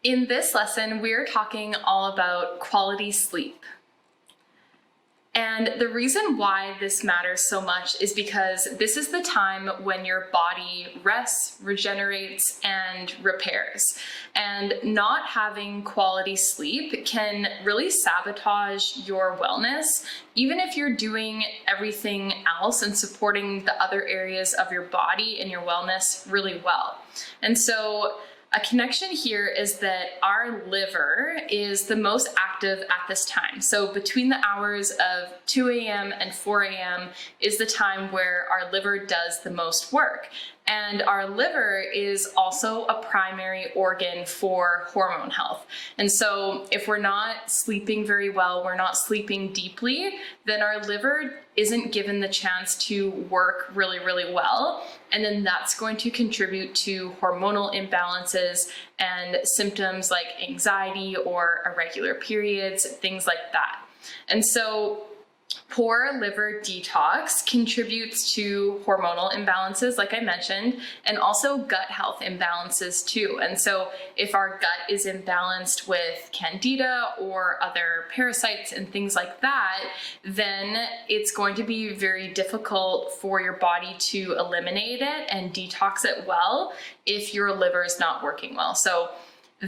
In this lesson, we're talking all about quality sleep. And the reason why this matters so much is because this is the time when your body rests, regenerates, and repairs. And not having quality sleep can really sabotage your wellness, even if you're doing everything else and supporting the other areas of your body and your wellness really well. And so a connection here is that our liver is the most active at this time. So between the hours of 2 a.m. and 4 a.m. is the time where our liver does the most work. And our liver is also a primary organ for hormone health. And so if we're not sleeping very well, we're not sleeping deeply, then our liver isn't given the chance to work really, really well. And then that's going to contribute to hormonal imbalances and symptoms like anxiety or irregular periods, things like that. And so poor liver detox contributes to hormonal imbalances, like I mentioned, and also gut health imbalances too. And so if our gut is imbalanced with candida or other parasites and things like that, then it's going to be very difficult for your body to eliminate it and detox it well if your liver is not working well. So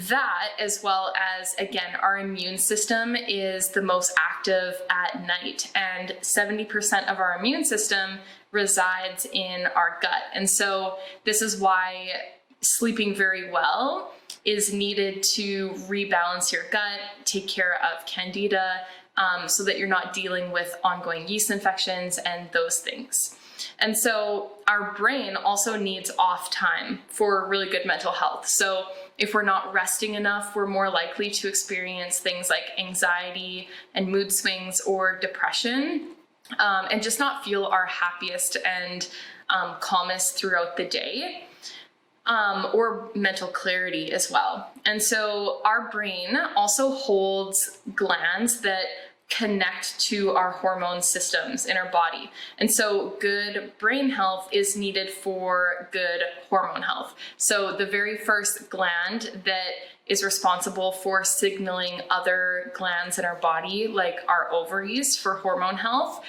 that, as well as, again, our immune system is the most active at night, and 70% of our immune system resides in our gut. And so this is why sleeping very well is needed to rebalance your gut, take care of candida, so that you're not dealing with ongoing yeast infections and those things. And so our brain also needs off time for really good mental health. So if we're not resting enough, we're more likely to experience things like anxiety and mood swings or depression, and just not feel our happiest and calmest throughout the day, or mental clarity as well. And so our brain also holds glands that connect to our hormone systems in our body. And so good brain health is needed for good hormone health. So the very first gland that is responsible for signaling other glands in our body, like our ovaries for hormone health,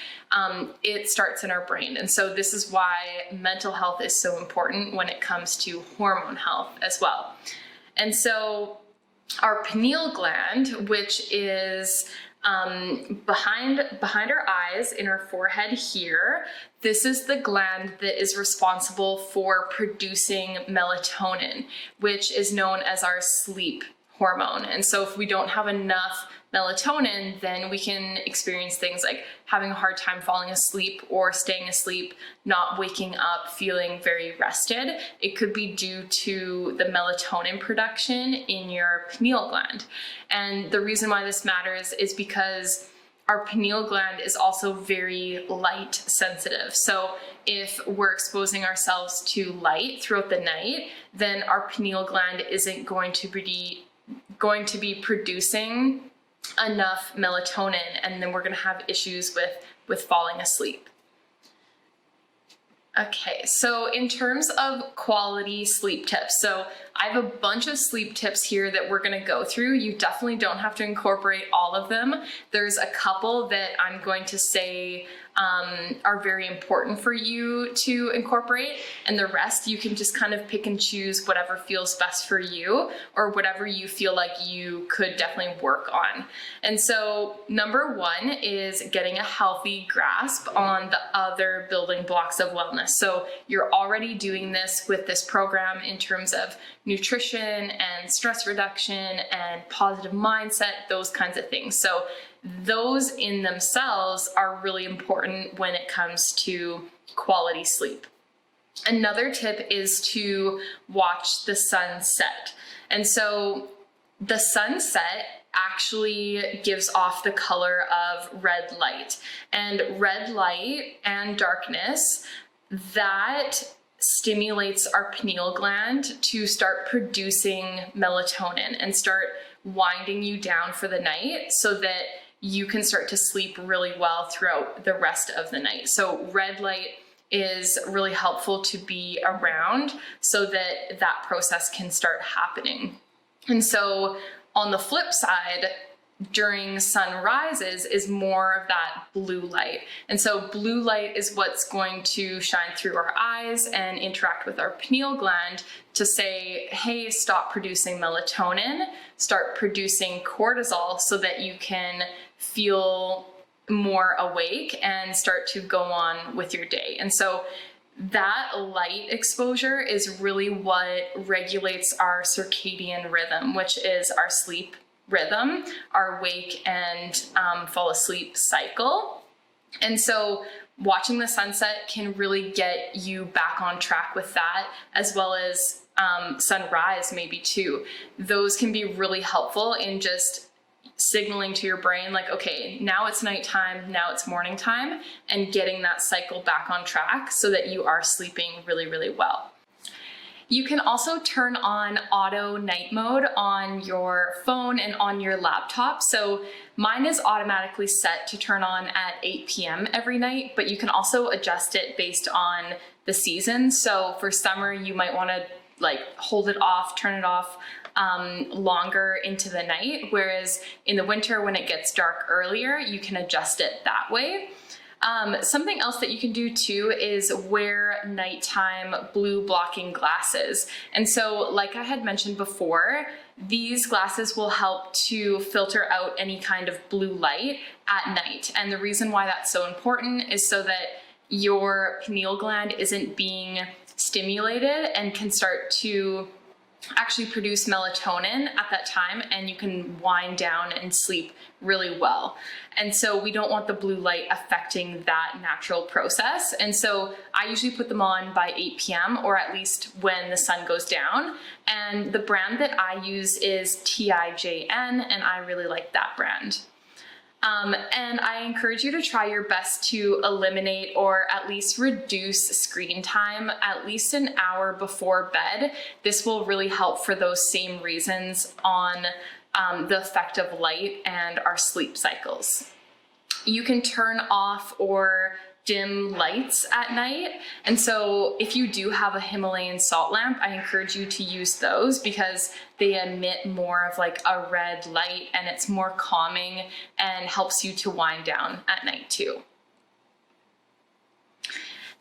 it starts in our brain. And so this is why mental health is so important when it comes to hormone health as well. And so our pineal gland, which is behind our eyes in our forehead here, this is the gland that is responsible for producing melatonin, which is known as our sleep hormone. And so if we don't have enough melatonin, then we can experience things like having a hard time falling asleep or staying asleep, not waking up feeling very rested. It could be due to the melatonin production in your pineal gland. And the reason why this matters is because our pineal gland is also very light sensitive. So if we're exposing ourselves to light throughout the night, then our pineal gland isn't going to be producing enough melatonin, and then we're going to have issues with falling asleep. Okay, so in terms of quality sleep tips, so I have a bunch of sleep tips here that we're going to go through. You definitely don't have to incorporate all of them. There's a couple that I'm going to say are very important for you to incorporate, and the rest you can just kind of pick and choose whatever feels best for you or whatever you feel like you could definitely work on. And so number one is getting a healthy grasp on the other building blocks of wellness. So you're already doing this with this program in terms of nutrition and stress reduction and positive mindset, those kinds of things. So those in themselves are really important when it comes to quality sleep. Another tip is to watch the sunset. And so the sunset actually gives off the color of red light. And red light and darkness, that stimulates our pineal gland to start producing melatonin and start winding you down for the night so that you can start to sleep really well throughout the rest of the night. So red light is really helpful to be around so that that process can start happening. And so on the flip side, during sunrises is more of that blue light. And so blue light is what's going to shine through our eyes and interact with our pineal gland to say, hey, stop producing melatonin, start producing cortisol so that you can feel more awake and start to go on with your day. And so that light exposure is really what regulates our circadian rhythm, which is our sleep rhythm, our wake and fall asleep cycle. And so watching the sunset can really get you back on track with that, as well as sunrise maybe too. Those can be really helpful in just signaling to your brain like, okay, now it's nighttime, now it's morning time, and getting that cycle back on track so that you are sleeping really, really well. You can also turn on auto night mode on your phone and on your laptop. So mine is automatically set to turn on at 8 p.m. every night, but you can also adjust it based on the season. So for summer, you might want to like hold it off, turn it off longer into the night. Whereas in the winter, when it gets dark earlier, you can adjust it that way. Something else that you can do too is wear nighttime blue blocking glasses. And so, like I had mentioned before, these glasses will help to filter out any kind of blue light at night. And the reason why that's so important is so that your pineal gland isn't being stimulated and can start to actually produce melatonin at that time, and you can wind down and sleep really well. And so we don't want the blue light affecting that natural process. And so I usually put them on by 8 p.m. or at least when the sun goes down. And the brand that I use is TIJN, and I really like that brand. And I encourage you to try your best to eliminate or at least reduce screen time at least an hour before bed. This will really help for those same reasons on the effect of light and our sleep cycles. You can turn off or dim lights at night. And so if you do have a Himalayan salt lamp, I encourage you to use those because they emit more of like a red light, and it's more calming and helps you to wind down at night too.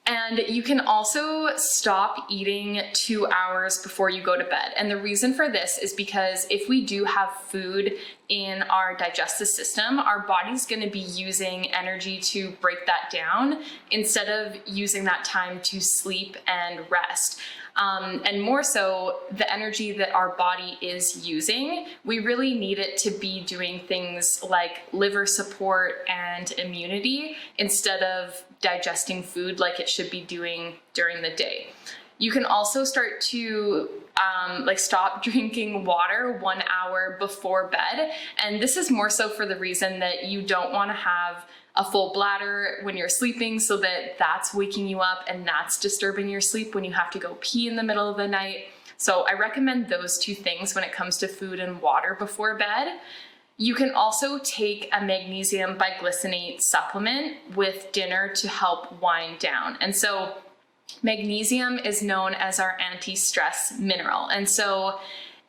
And you can also stop eating 2 hours before you go to bed. And the reason for this is because if we do have food in our digestive system, our body's gonna be using energy to break that down instead of using that time to sleep and rest. And more so, the energy that our body is using, we really need it to be doing things like liver support and immunity instead of digesting food like it should be doing during the day. You can also start to stop drinking water 1 hour before bed. And this is more so for the reason that you don't want to have a full bladder when you're sleeping, so that that's waking you up and that's disturbing your sleep when you have to go pee in the middle of the night. So I recommend those two things when it comes to food and water before bed. You can also take a magnesium biglycinate supplement with dinner to help wind down. And so magnesium is known as our anti-stress mineral. And so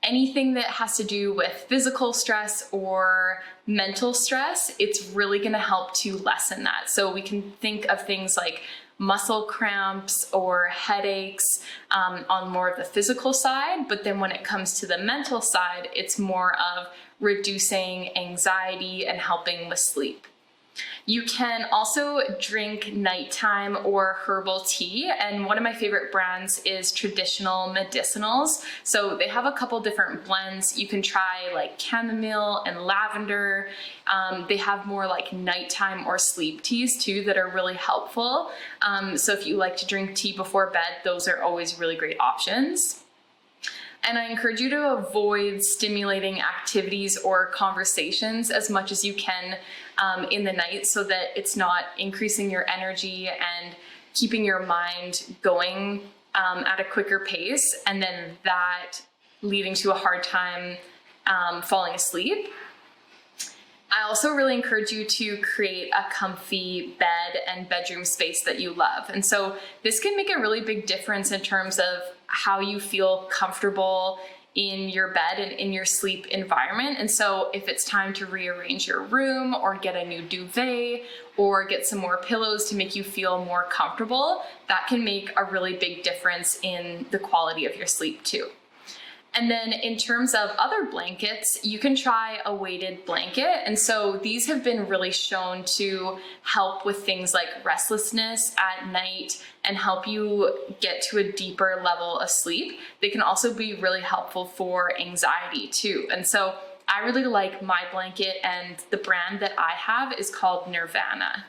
anything that has to do with physical stress or mental stress, it's really going to help to lessen that. So we can think of things like muscle cramps or headaches on more of the physical side. But then when it comes to the mental side, it's more of reducing anxiety and helping with sleep. You can also drink nighttime or herbal tea, and one of my favorite brands is Traditional Medicinals. So they have a couple different blends. You can try like chamomile and lavender. They have more like nighttime or sleep teas too that are really helpful. So if you like to drink tea before bed, those are always really great options. And I encourage you to avoid stimulating activities or conversations as much as you can in the night, so that it's not increasing your energy and keeping your mind going at a quicker pace, and then that leading to a hard time falling asleep. I also really encourage you to create a comfy bed and bedroom space that you love. And so this can make a really big difference in terms of how you feel comfortable in your bed and in your sleep environment. And so if it's time to rearrange your room or get a new duvet or get some more pillows to make you feel more comfortable, that can make a really big difference in the quality of your sleep too. And then in terms of other blankets, you can try a weighted blanket. And so these have been really shown to help with things like restlessness at night and help you get to a deeper level of sleep. They can also be really helpful for anxiety too. And so I really like my blanket, and the brand that I have is called Nirvana.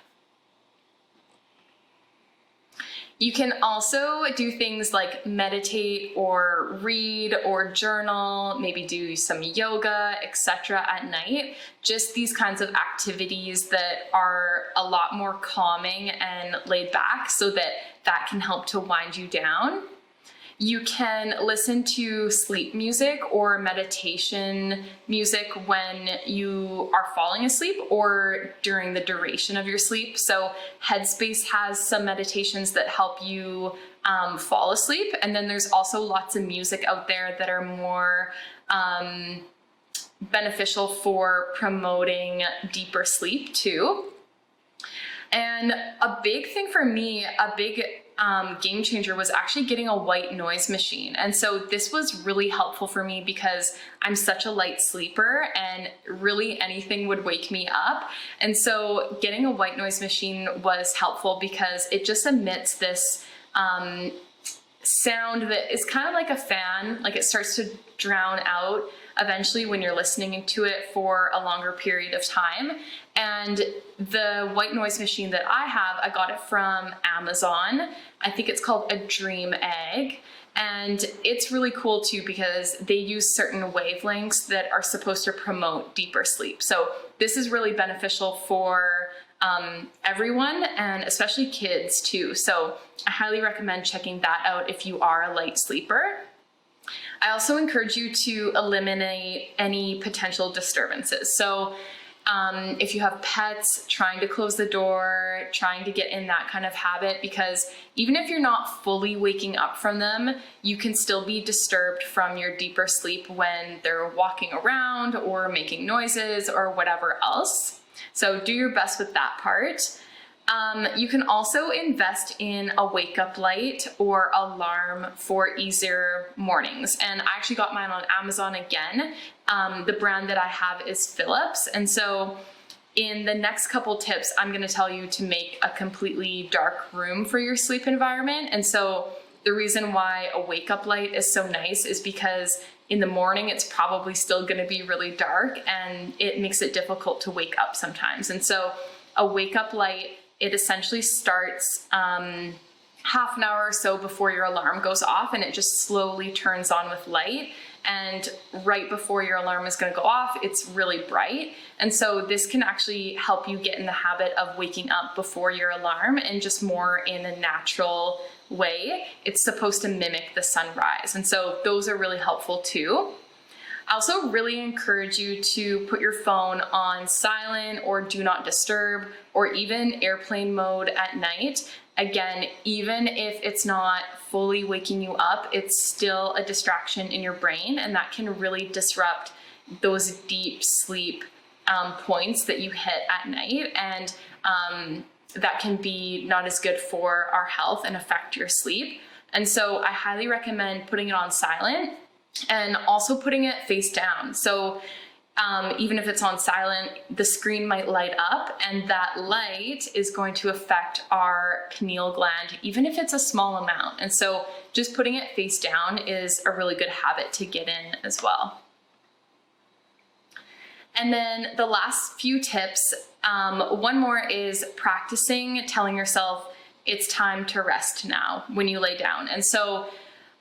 You can also do things like meditate or read or journal, maybe do some yoga, etc. at night. Just these kinds of activities that are a lot more calming and laid back, so that that can help to wind you down. You can listen to sleep music or meditation music when you are falling asleep or during the duration of your sleep. So Headspace has some meditations that help you fall asleep. And then there's also lots of music out there that are more beneficial for promoting deeper sleep too. And a big thing for me, a big game changer was actually getting a white noise machine. And so this was really helpful for me because I'm such a light sleeper and really anything would wake me up. And so getting a white noise machine was helpful because it just emits this sound that is kind of like a fan, like it starts to drown out eventually when you're listening to it for a longer period of time. And the white noise machine that I have, I got it from Amazon. I think it's called a Dream Egg. And it's really cool too because they use certain wavelengths that are supposed to promote deeper sleep. So this is really beneficial for everyone, and especially kids too. So I highly recommend checking that out if you are a light sleeper. I also encourage you to eliminate any potential disturbances. So if you have pets, trying to close the door, trying to get in that kind of habit, because even if you're not fully waking up from them, you can still be disturbed from your deeper sleep when they're walking around or making noises or whatever else. So do your best with that part. You can also invest in a wake-up light or alarm for easier mornings. And I actually got mine on Amazon again. The brand that I have is Philips. And so in the next couple tips, I'm going to tell you to make a completely dark room for your sleep environment. And so the reason why a wake-up light is so nice is because in the morning, it's probably still going to be really dark and it makes it difficult to wake up sometimes. And so a wake-up light, it essentially starts half an hour or so before your alarm goes off, and it just slowly turns on with light. And right before your alarm is going to go off, it's really bright. And so this can actually help you get in the habit of waking up before your alarm and just more in a natural way. It's supposed to mimic the sunrise. And so those are really helpful too. I also really encourage you to put your phone on silent or do not disturb or even airplane mode at night. Again, even if it's not fully waking you up, it's still a distraction in your brain, and that can really disrupt those deep sleep points that you hit at night. And that can be not as good for our health and affect your sleep. And so I highly recommend putting it on silent and also putting it face down. So even if it's on silent, the screen might light up, and that light is going to affect our pineal gland, even if it's a small amount. And so just putting it face down is a really good habit to get in as well. And then the last few tips, one more is practicing telling yourself it's time to rest now when you lay down. And so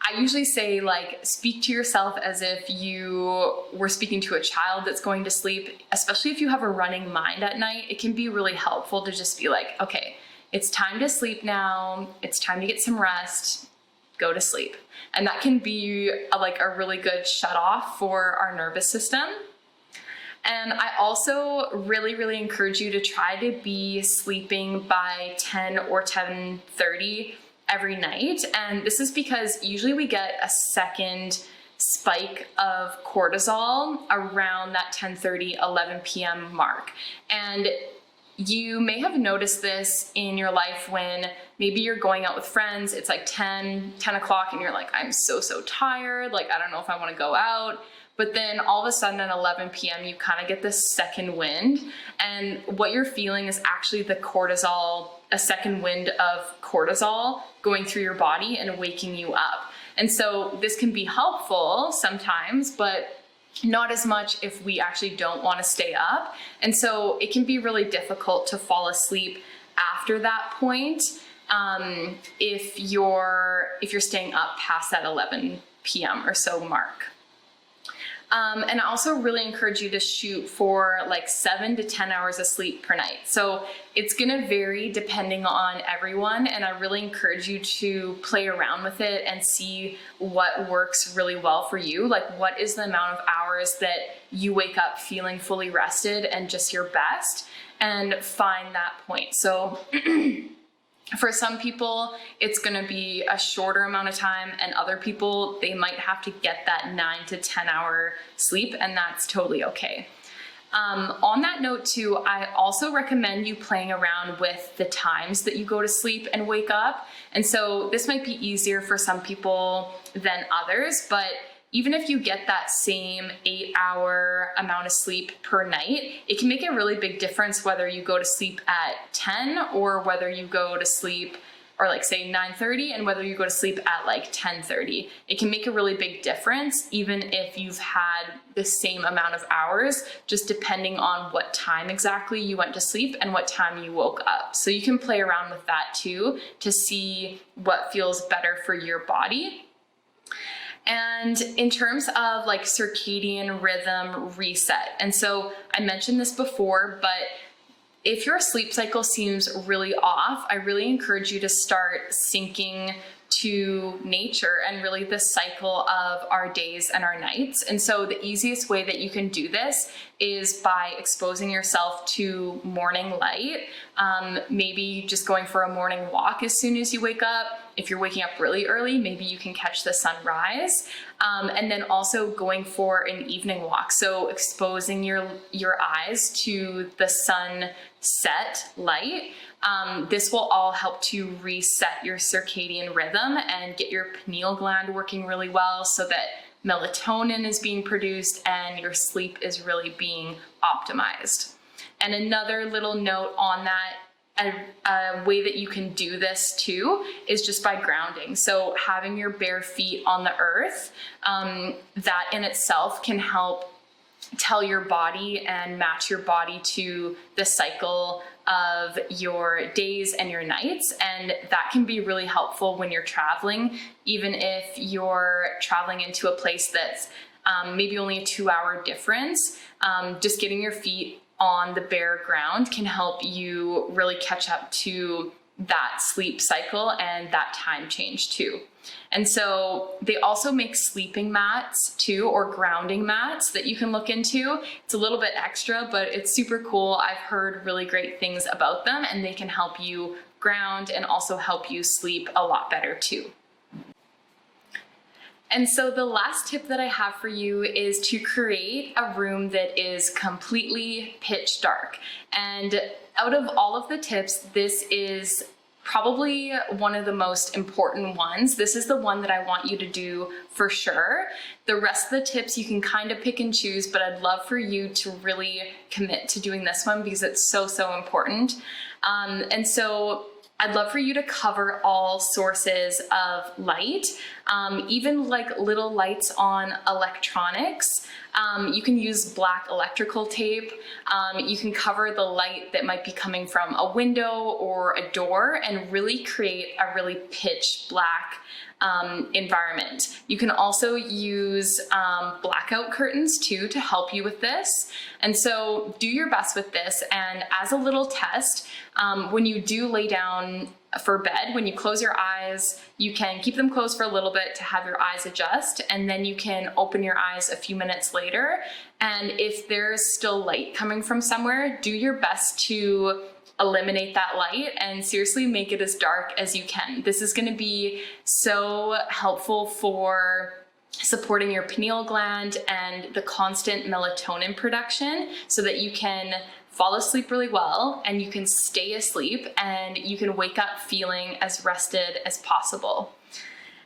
I usually say, like, speak to yourself as if you were speaking to a child that's going to sleep, especially if you have a running mind at night. It can be really helpful to just be like, okay, it's time to sleep now. It's time to get some rest. Go to sleep. And that can be a really good shut off for our nervous system. And I also really, really encourage you to try to be sleeping by 10 or 10:30 every night. And this is because usually we get a second spike of cortisol around that 10:30, 11 p.m. mark. And you may have noticed this in your life when maybe you're going out with friends, it's like 10 o'clock and you're like, I'm so tired, like I don't know if I want to go out. But then all of a sudden at 11 p.m. you kind of get this second wind, and what you're feeling is actually the cortisol, a second wind of cortisol going through your body and waking you up. And so this can be helpful sometimes, but not as much if we actually don't want to stay up. And so it can be really difficult to fall asleep after that point if you're staying up past that 11 p.m. or so mark. And I also really encourage you to shoot for like 7 to 10 hours of sleep per night. So it's gonna vary depending on everyone, and I really encourage you to play around with it and see what works really well for you. Like, what is the amount of hours that you wake up feeling fully rested and just your best, and find that point. So for some people, it's going to be a shorter amount of time, and other people, they might have to get that 9 to 10 hour sleep, and that's totally okay. On that note too, I also recommend you playing around with the times that you go to sleep and wake up. And so this might be easier for some people than others, but even if you get that same 8-hour amount of sleep per night, it can make a really big difference whether you go to sleep at 10 or whether you go to sleep, or like say 9:30, and whether you go to sleep at like 10:30. It can make a really big difference even if you've had the same amount of hours, just depending on what time exactly you went to sleep and what time you woke up. So you can play around with that too to see what feels better for your body. And in terms of like circadian rhythm reset, and so I mentioned this before, but if your sleep cycle seems really off, I really encourage you to start syncing to nature and really the cycle of our days and our nights. And so the easiest way that you can do this is by exposing yourself to morning light. Maybe just going for a morning walk as soon as you wake up. If you're waking up really early, maybe you can catch the sunrise. And then also going for an evening walk. So exposing your eyes to the sunset light. This will all help to reset your circadian rhythm and get your pineal gland working really well so that melatonin is being produced and your sleep is really being optimized. And another little note on that, a way that you can do this too is just by grounding. So having your bare feet on the earth, that in itself can help tell your body and match your body to the cycle of your days and your nights. And that can be really helpful when you're traveling, even if you're traveling into a place that's maybe only a 2-hour difference. Just getting your feet on the bare ground can help you really catch up to that sleep cycle and that time change too. And so they also make sleeping mats too, or grounding mats that you can look into. It's a little bit extra, but it's super cool. I've heard really great things about them, and they can help you ground and also help you sleep a lot better too. And so the last tip that I have for you is to create a room that is completely pitch dark. And out of all of the tips, this is probably one of the most important ones. This is the one that I want you to do for sure. The rest of the tips you can kind of pick and choose, but I'd love for you to really commit to doing this one because it's so important. And so I'd love for you to cover all sources of light, even like little lights on electronics. You can use black electrical tape. You can cover the light that might be coming from a window or a door and really create a really pitch black environment. You can also use blackout curtains too to help you with this. And so do your best with this. And as a little test, when you do lay down for bed, when you close your eyes, you can keep them closed for a little bit to have your eyes adjust, and then you can open your eyes a few minutes later. And if there's still light coming from somewhere, do your best to eliminate that light and seriously make it as dark as you can. This is going to be so helpful for supporting your pineal gland and the constant melatonin production so that you can fall asleep really well and you can stay asleep and you can wake up feeling as rested as possible.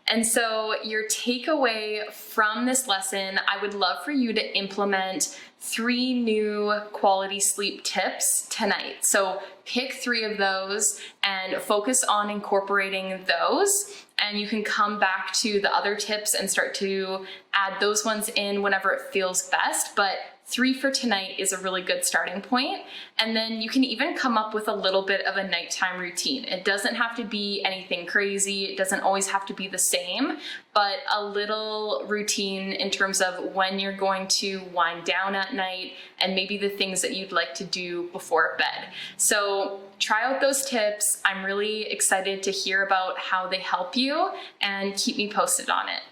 And so your takeaway from this lesson, I would love for you to implement 3 new quality sleep tips tonight. So pick 3 of those and focus on incorporating those. And you can come back to the other tips and start to add those ones in whenever it feels best. But 3 for tonight is a really good starting point. And then you can even come up with a little bit of a nighttime routine. It doesn't have to be anything crazy. It doesn't always have to be the same, but a little routine in terms of when you're going to wind down at night and maybe the things that you'd like to do before bed. So try out those tips. I'm really excited to hear about how they help you, and keep me posted on it.